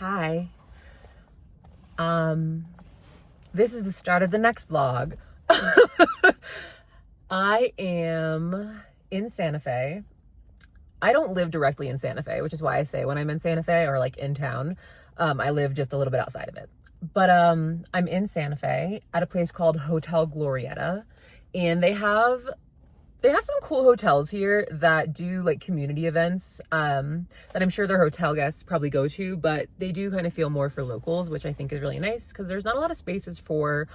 Hi. This is the start of the next vlog. I am in Santa Fe. I don't live directly in Santa Fe, which is why I say when I'm in Santa Fe or like in town, I live just a little bit outside of it. But I'm in Santa Fe at a place called Hotel Glorietta, and they have some cool hotels here that do like community events that I'm sure their hotel guests probably go to, but they do kind of feel more for locals, which I think is really nice because there's not a lot of spaces for,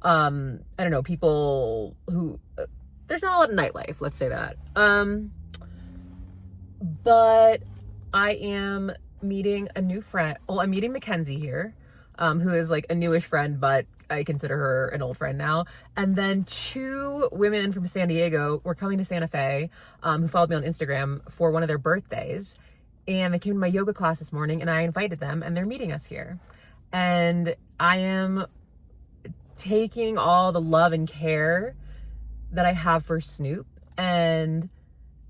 I don't know, people who, there's not a lot of nightlife, let's say that. But I am meeting a new friend. Well, I'm meeting Mackenzie here, who is like a newish friend, but I consider her an old friend now. And then two women from San Diego were coming to Santa Fe, who followed me on Instagram for one of their birthdays. And they came to my yoga class this morning and I invited them and they're meeting us here. And I am taking all the love and care that I have for Snoop, and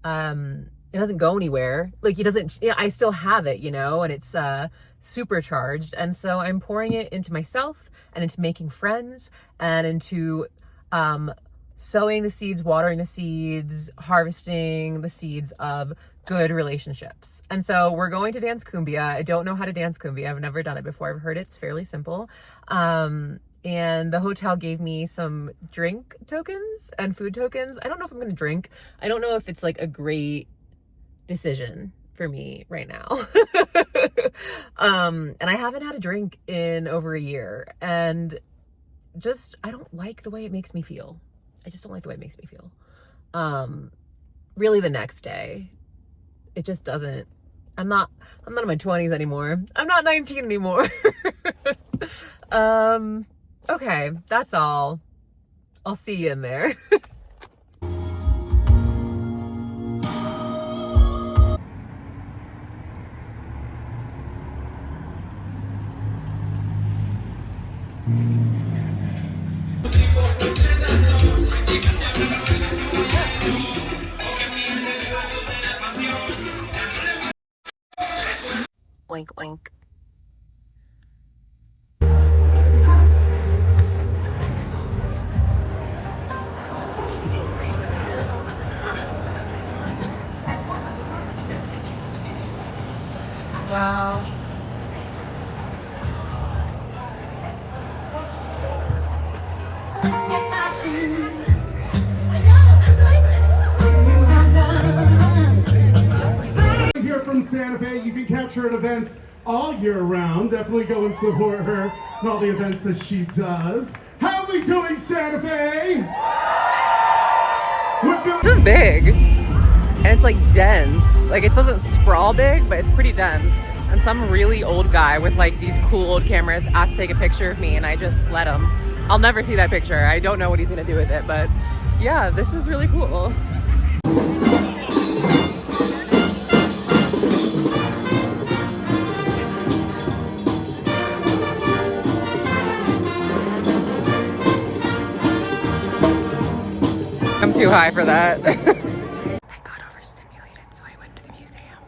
it doesn't go anywhere. Like he doesn't, I still have it, and it's supercharged. And so I'm pouring it into myself and into making friends and into sowing the seeds, watering the seeds, harvesting the seeds of good relationships. And so we're going to dance cumbia. I don't know how to dance cumbia. I've never done it before. I've heard it's fairly simple. And the hotel gave me some drink tokens and food tokens. I don't know if I'm going to drink. I don't know if it's like a great decision for me right now. And I haven't had a drink in over a year, and just, I don't like the way it makes me feel. I just don't like the way it makes me feel. Really the next day, it just doesn't, I'm not in my 20s anymore. I'm not 19 anymore. Okay, that's all. I'll see you in there. Oink, oink. Wow. Here from Santa Fe, you can catch her at events all year round. Definitely go and support her and all the events that she does. How are we doing, Santa Fe? This is big, and it's like dense. Like it doesn't sprawl big, but it's pretty dense. And some really old guy with like these cool old cameras asked to take a picture of me, and I just let him. I'll never see that picture. I don't know what he's gonna do with it, but yeah, this is really cool. I'm too high for that. I got overstimulated, so I went to the museum.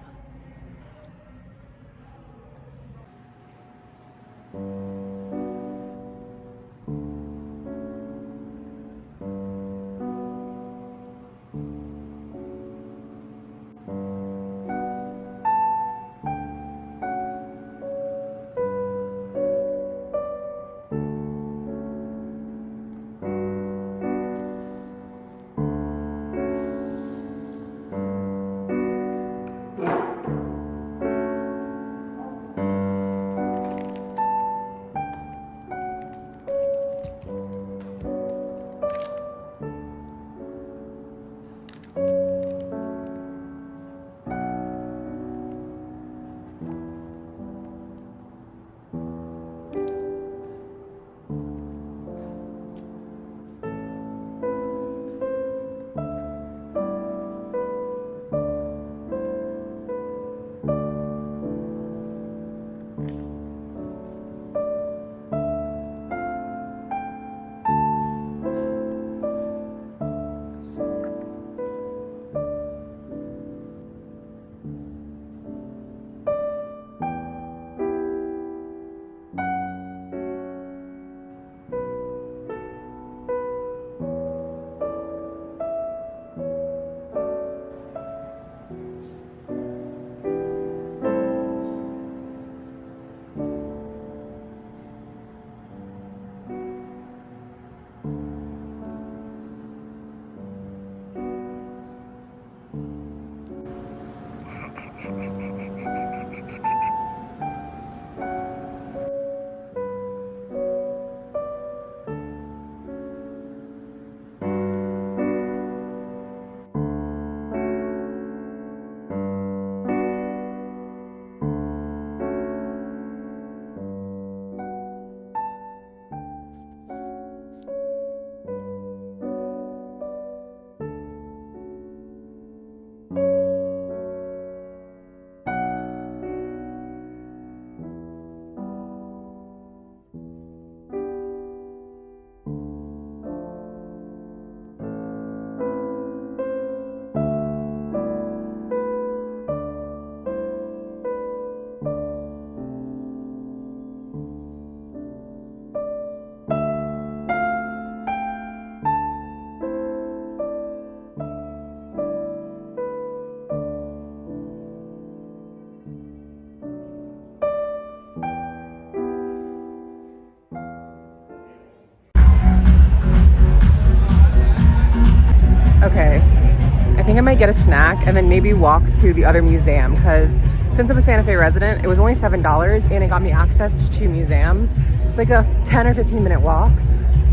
Okay, I think I might get a snack and then maybe walk to the other museum, because since I'm a Santa Fe resident, it was only $7 and it got me access to 2 museums. It's like a 10 or 15 minute walk,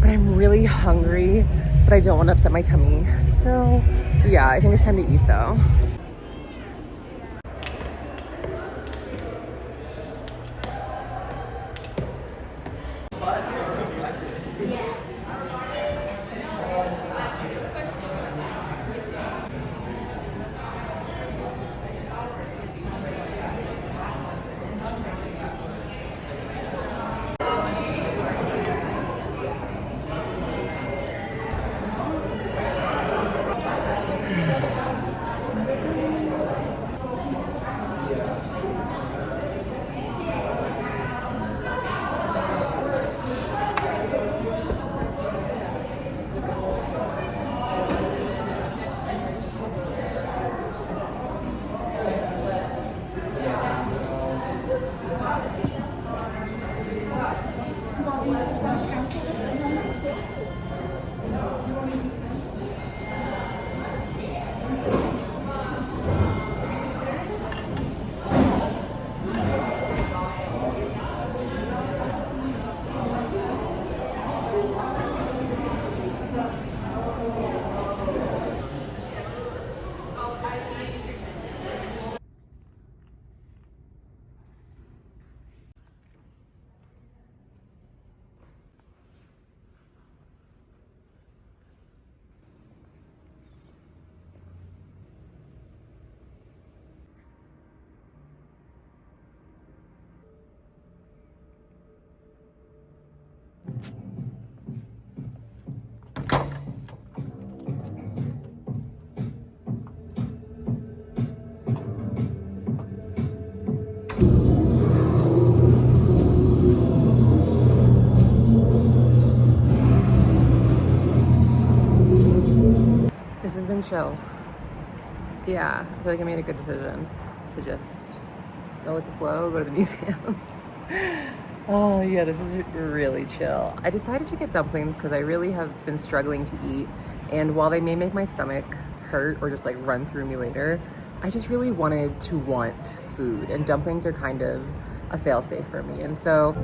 but I'm really hungry, but I don't want to upset my tummy. So yeah, I think it's time to eat though. This has been chill. Yeah, I feel like I made a good decision to just go with the flow, go to the museums. Oh yeah, this is really chill. I decided to get dumplings because I really have been struggling to eat, and while they may make my stomach hurt or just like run through me later, I just really wanted to want food, and dumplings are kind of a fail-safe for me. And so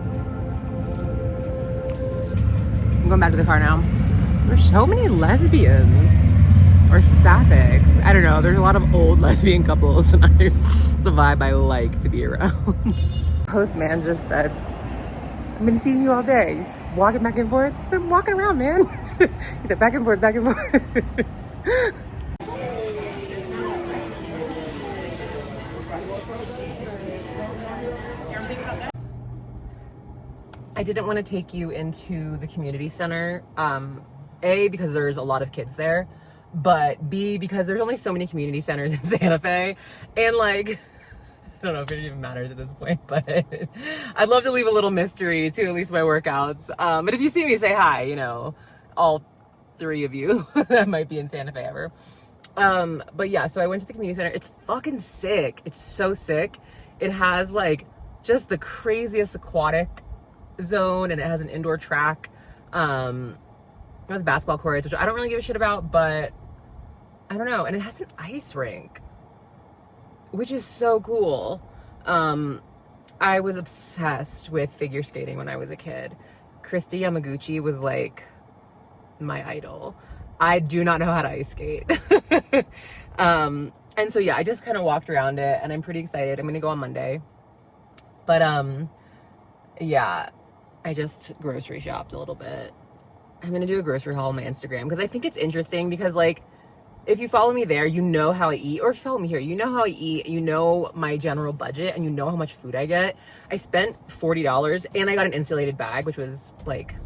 I'm going back to the car now. There's so many lesbians or sapphics. I don't know. There's a lot of old lesbian couples, and it's a vibe I like to be around. Postman just said, I've been seeing you all day. You're just walking back and forth. I said, I'm walking around, man. He said, back and forth, back and forth. I didn't want to take you into the community center. A, because there's a lot of kids there, but B, because there's only so many community centers in Santa Fe, and like, I don't know if it even matters at this point, but I'd love to leave a little mystery to at least my workouts. But if you see me, say hi, you know, all 3 of you that might be in Santa Fe ever. But yeah, so I went to the community center. It's fucking sick. It's so sick. It has like just the craziest aquatic zone, and it has an indoor track. It has basketball courts, which I don't really give a shit about, but I don't know. And it has an ice rink, which is so cool. I was obsessed with figure skating when I was a kid. Christy Yamaguchi was like my idol. I do not know how to ice skate. And so yeah, I just kind of walked around it and I'm pretty excited. I'm gonna go on Monday. But yeah, I just grocery shopped a little bit. I'm gonna do a grocery haul on my Instagram because I think it's interesting because like if you follow me there, you know how I eat, or if you follow me here, you know how I eat, you know my general budget, and you know how much food I get. I spent $40 and I got an insulated bag, which was like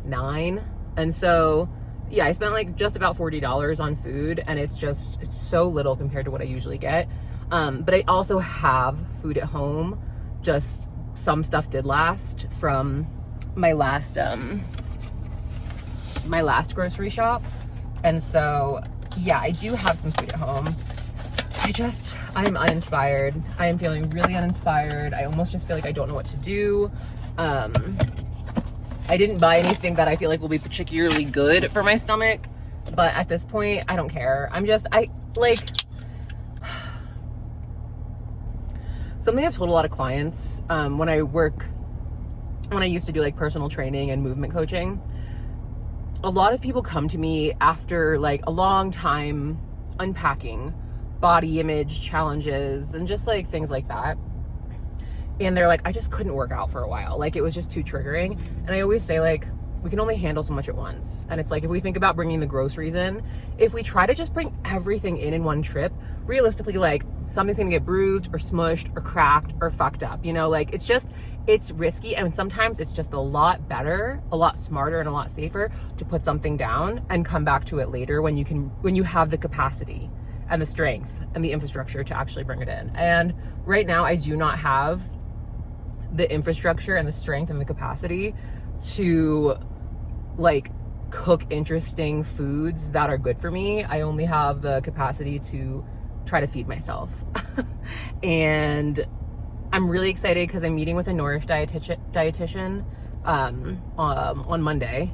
$9. And so yeah, I spent like just about $40 on food, and it's so little compared to what I usually get. But I also have food at home. Just some stuff did last from my last grocery shop. And so yeah, I do have some food at home. I'm uninspired. I am feeling really uninspired. I almost just feel like I don't know what to do. I didn't buy anything that I feel like will be particularly good for my stomach, but at this point, I don't care. Something I've told a lot of clients, when I used to do like personal training and movement coaching, a lot of people come to me after like a long time unpacking body image challenges and just like things like that. And they're like, I just couldn't work out for a while. Like it was just too triggering. And I always say like, we can only handle so much at once. And it's like, if we think about bringing the groceries in, if we try to just bring everything in one trip, realistically, like something's gonna get bruised or smushed or cracked or fucked up, you know, like it's risky. And sometimes it's just a lot better, a lot smarter, and a lot safer to put something down and come back to it later when you have the capacity and the strength and the infrastructure to actually bring it in. And right now I do not have the infrastructure and the strength and the capacity to like cook interesting foods that are good for me. I only have the capacity to try to feed myself. And I'm really excited because I'm meeting with a Nourish dietitian on Monday.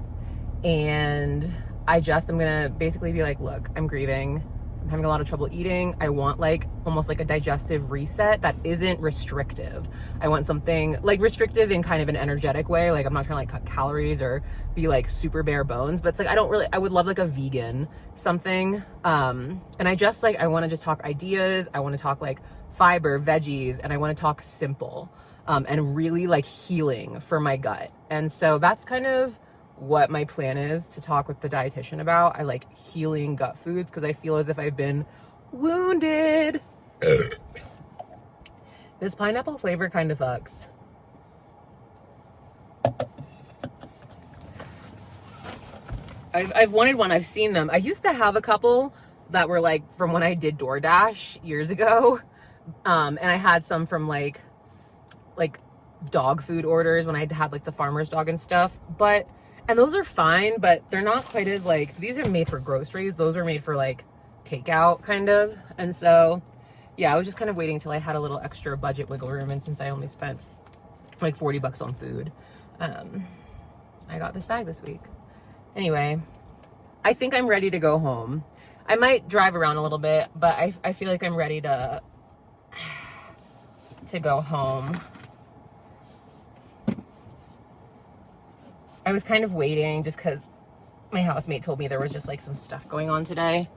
And I'm gonna basically be like, look, I'm grieving. I'm having a lot of trouble eating. I want like almost like a digestive reset that isn't restrictive. I want something like restrictive in kind of an energetic way. Like I'm not trying to like cut calories or be like super bare bones, but it's like I would love like a vegan something. And I want to just talk ideas. I want to talk like fiber, veggies, and I want to talk simple and really like healing for my gut. And so that's kind of what my plan is to talk with the dietitian about. I like healing gut foods because I feel as if I've been wounded. This pineapple flavor kind of fucks. I've wanted one. I've seen them. I used to have a couple that were like from when I did DoorDash years ago. And I had some from like dog food orders when I had like the farmer's dog and stuff. And those are fine, but they're not quite as like, these are made for groceries. Those are made for like takeout kind of. And so, yeah, I was just kind of waiting till I had a little extra budget wiggle room. And since I only spent like $40 on food, I got this bag this week. Anyway, I think I'm ready to go home. I might drive around a little bit, but I feel like I'm ready to go home. I was kind of waiting just because my housemate told me there was just like some stuff going on today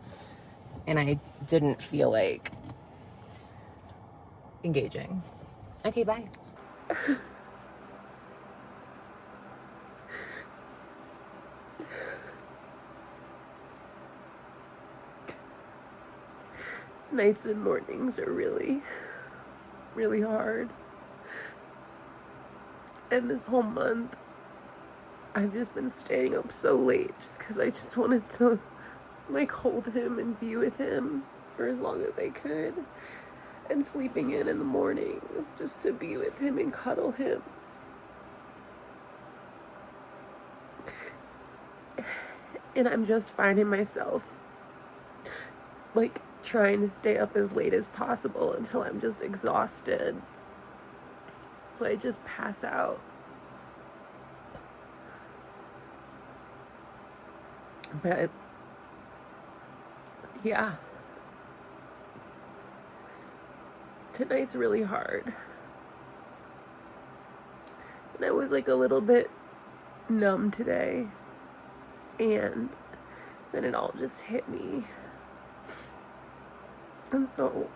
and I didn't feel like engaging. Okay, bye. Nights and mornings are really, really hard. And this whole month, I've just been staying up so late just because I just wanted to like hold him and be with him for as long as I could, and sleeping in the morning just to be with him and cuddle him. And I'm just finding myself like trying to stay up as late as possible until I'm just exhausted, so I just pass out. But yeah, tonight's really hard. And I was like a little bit numb today. And then it all just hit me. And so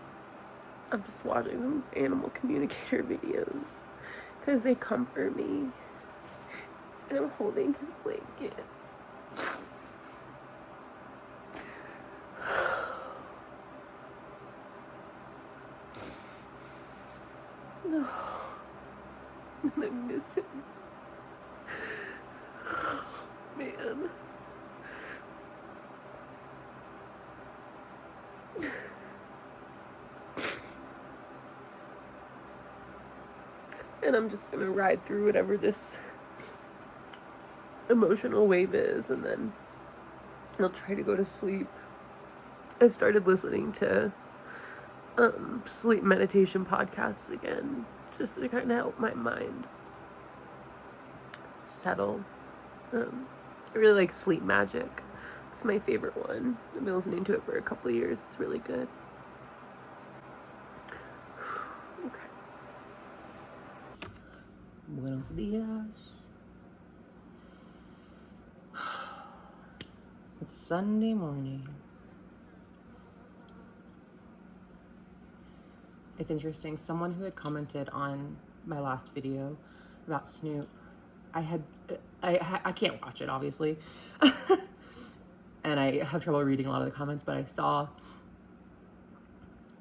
I'm just watching some animal communicator videos because they comfort me. And I'm holding his blanket. No. I miss him. Man. And I'm just gonna ride through whatever this emotional wave is, and then I'll try to go to sleep. I started listening to sleep meditation podcasts again, just to kind of help my mind settle. I really like Sleep Magic. It's my favorite one. I've been listening to it for a couple of years. It's really good. Okay. Buenos días. It's Sunday morning. It's interesting. Someone who had commented on my last video about Snoop, I can't watch it, obviously. And I have trouble reading a lot of the comments, but I saw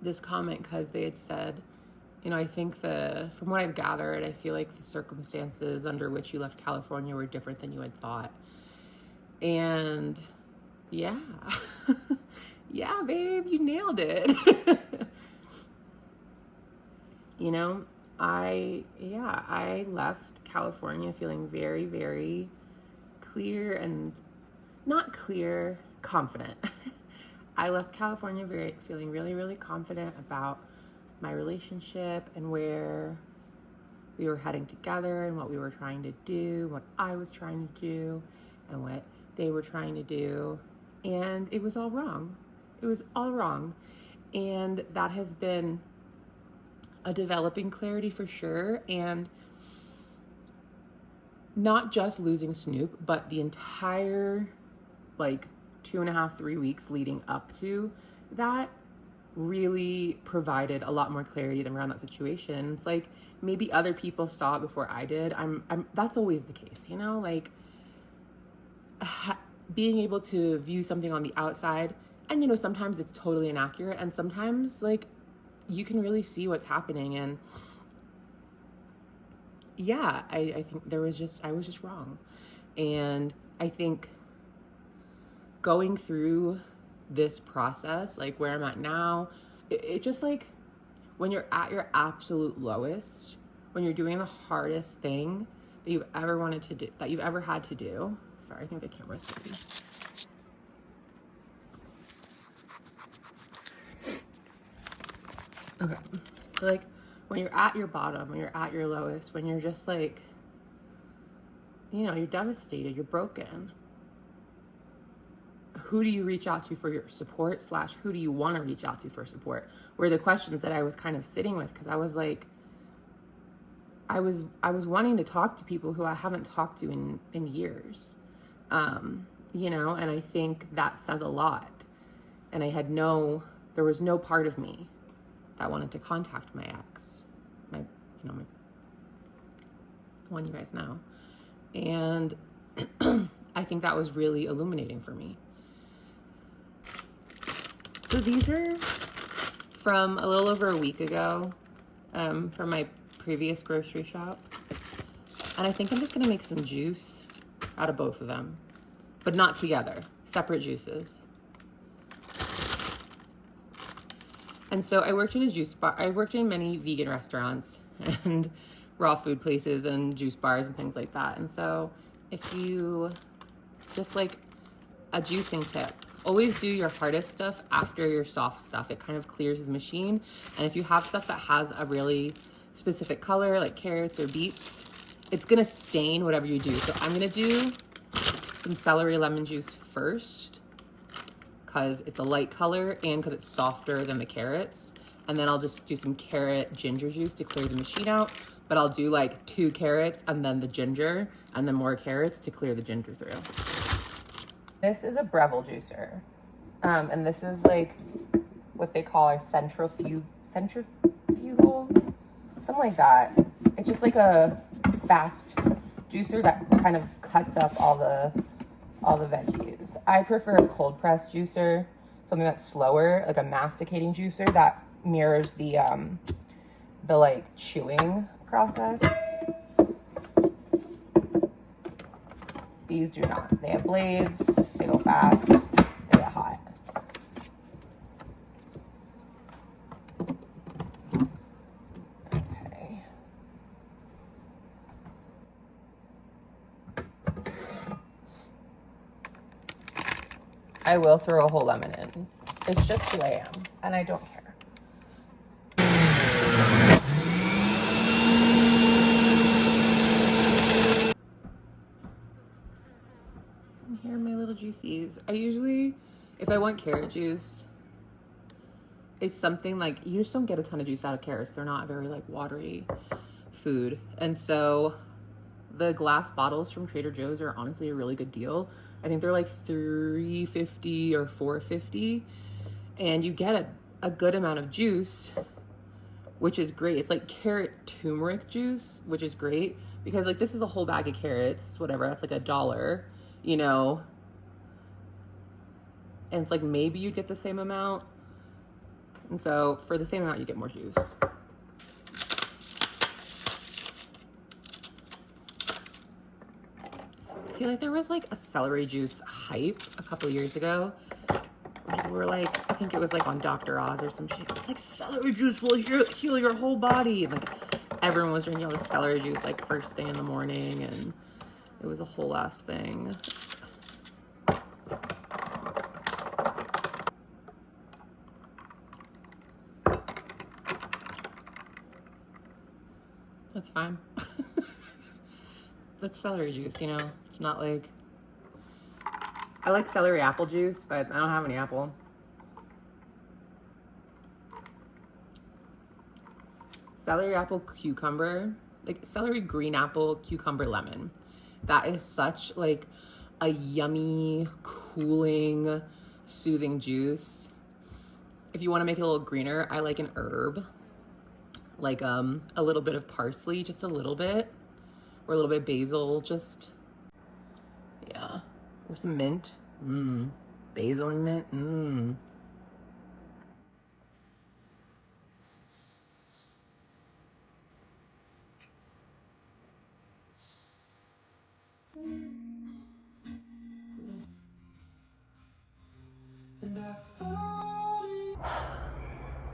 this comment because they had said, I think from what I've gathered, I feel like the circumstances under which you left California were different than you had thought. And yeah, yeah, babe, you nailed it. I left California feeling very, very clear and not clear, confident. I left California feeling really, really confident about my relationship and where we were heading together and what we were trying to do, what I was trying to do, and what they were trying to do. And it was all wrong. It was all wrong. And that has been a developing clarity for sure. And not just losing Snoop, but the entire 2.5, 3 weeks leading up to that really provided a lot more clarity around that situation. It's like maybe other people saw it before I did. That's always the case, being able to view something on the outside, and sometimes it's totally inaccurate, and sometimes you can really see what's happening. And yeah, I think I was just wrong. And I think going through this process, where I'm at now, it just when you're at your absolute lowest, when you're doing the hardest thing that you've ever wanted to do, that you've ever had to do. Sorry, I think the camera's busy. Okay. When you're at your bottom, when you're at your lowest, when you're just you're devastated, you're broken. Who do you reach out to for your support / who do you want to reach out to for support were the questions that I was kind of sitting with, because I was I was wanting to talk to people who I haven't talked to in years. And I think that says a lot. And there was no part of me that wanted to contact my ex, my one you guys know. And I think that was really illuminating for me. So these are from a little over a week ago, from my previous grocery shop. And I think I'm just gonna make some juice out of both of them, but not together, separate juices. And so I worked in a juice bar. I worked in many vegan restaurants and raw food places and juice bars and things like that. And so if you just a juicing tip, always do your hardest stuff after your soft stuff. It kind of clears the machine. And if you have stuff that has a really specific color, like carrots or beets, it's gonna stain whatever you do. So I'm gonna do some celery lemon juice first, because it's a light color and because it's softer than the carrots. And then I'll just do some carrot ginger juice to clear the machine out. But I'll do like 2 carrots and then the ginger and then more carrots to clear the ginger through. This is a Breville juicer. And this is like what they call a centrifugal, something like that. It's just like a fast juicer that kind of cuts up all the veggies. I prefer a cold press juicer, something that's slower, like a masticating juicer that mirrors the like chewing process. These do not. They have blades, they go fast, they get hot. Okay. I will throw a whole lemon in. It's just who I am, and I don't care. Here are my little juicies. I usually, if I want carrot juice, it's something like, you just don't get a ton of juice out of carrots. They're not very like watery food. And so the glass bottles from Trader Joe's are honestly a really good deal. I think they're like $3.50 or $4.50, and you get a good amount of juice, which is great. It's like carrot turmeric juice, which is great because like this is a whole bag of carrots, whatever, that's like $1, you know, and it's like maybe you'd get the same amount, and so for the same amount you get more juice. I feel like there was like a celery juice hype a couple years ago. People were like, I think it was like on Dr. Oz or some shit. It's like celery juice will heal your whole body. And like everyone was drinking all this celery juice like first thing in the morning, and it was a whole ass thing. That's fine. That's celery juice, you know? It's not like... I like celery apple juice, but I don't have any apple. Celery apple cucumber, like celery green apple cucumber lemon. That is such like a yummy, cooling, soothing juice. If you want to make it a little greener, I like an herb. Like a little bit of parsley, just a little bit. Or a little bit of basil, just, yeah. Or some mint. Basil and mint.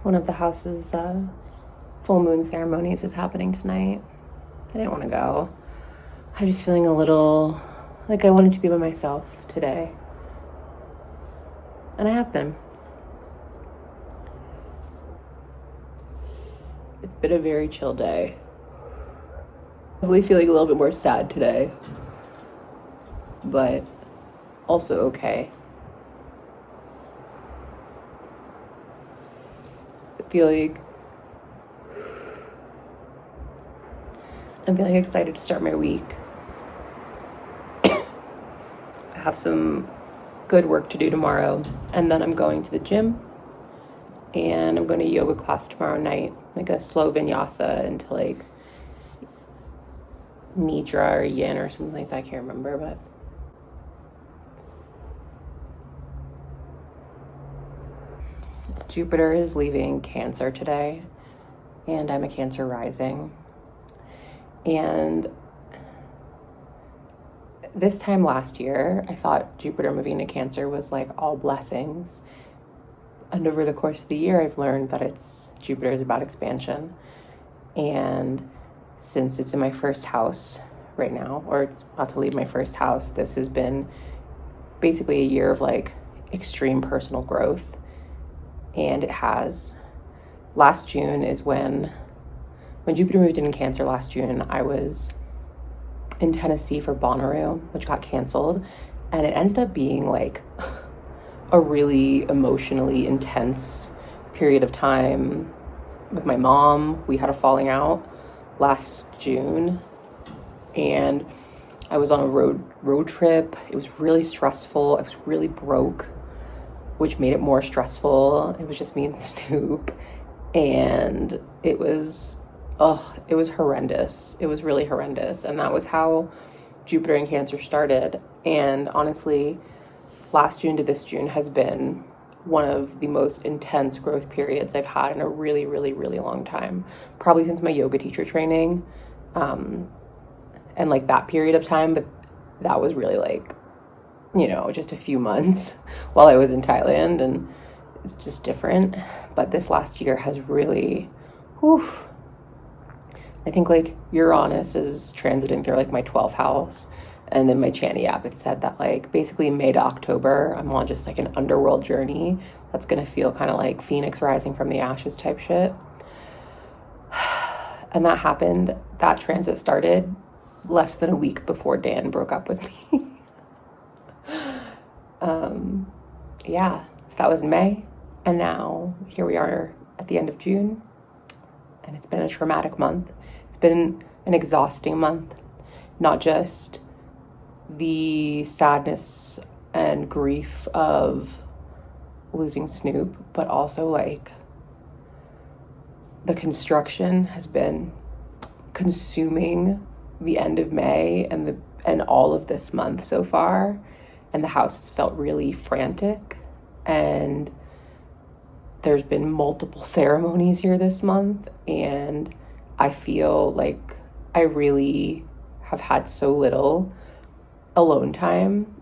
One of the house's full moon ceremonies is happening tonight. I didn't want to go. I'm just feeling a little like I wanted to be by myself today. And I have been. It's been a very chill day. I'm really feeling a little bit more sad today, but also okay. I'm feeling excited to start my week. I have some good work to do tomorrow, and then I'm going to the gym, and I'm going to yoga class tomorrow night, like a slow vinyasa into like Nidra or Yin or something like that. I can't remember, but Jupiter is leaving Cancer today, and I'm a Cancer rising. And this time last year, I thought Jupiter moving to Cancer was like all blessings. And over the course of the year, I've learned that Jupiter is about expansion. And since it's in my first house right now, or it's about to leave my first house, this has been basically a year of like extreme personal growth. And it has. Last June is when Jupiter moved into Cancer last June, I was in Tennessee for Bonnaroo, which got canceled. And it ended up being like a really emotionally intense period of time with my mom. We had a falling out last June, and I was on a road trip. It was really stressful. I was really broke, which made it more stressful. It was just me and Snoop, and it was horrendous. It was really horrendous, and that was how Jupiter in Cancer started. And honestly, last June to this June has been one of the most intense growth periods I've had in a really, really, really long time. Probably since my yoga teacher training, and like that period of time, but that was really like, you know, just a few months while I was in Thailand, and it's just different. But this last year has really, whew, I think like Uranus is transiting through like my 12th house. And in my Chani app, it said that like basically May to October, I'm on just like an underworld journey that's going to feel kind of like Phoenix rising from the ashes type shit. And that happened, that transit started less than a week before Dan broke up with me. Yeah, so that was in May. And now here we are at the end of June. And it's been a traumatic month. It's been an exhausting month, not just the sadness and grief of losing Snoop, but also like the construction has been consuming the end of May and all of this month so far, and the house has felt really frantic, and there's been multiple ceremonies here this month, and I feel like I really have had so little alone time,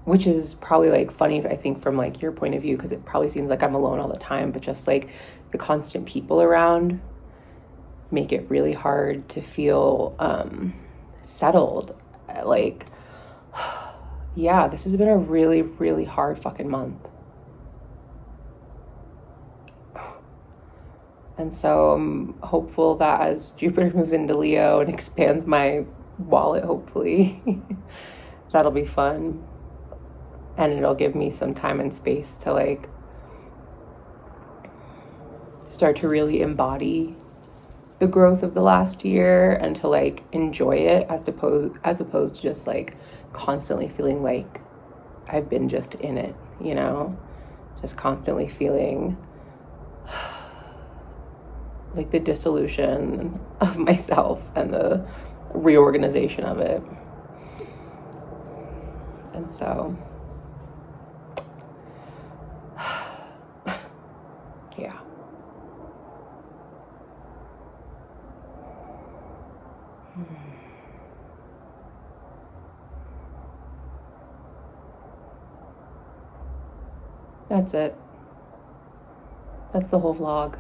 which is probably like funny, I think, from like your point of view, because it probably seems like I'm alone all the time, but just like the constant people around make it really hard to feel settled. Like, yeah, this has been a really, really hard fucking month. And so I'm hopeful that as Jupiter moves into Leo and expands my wallet, hopefully, that'll be fun. And it'll give me some time and space to like start to really embody the growth of the last year and to like enjoy it as opposed to just like constantly feeling like I've been just in it, you know, just constantly feeling like the dissolution of myself and the reorganization of it. And so yeah. That's it. That's the whole vlog.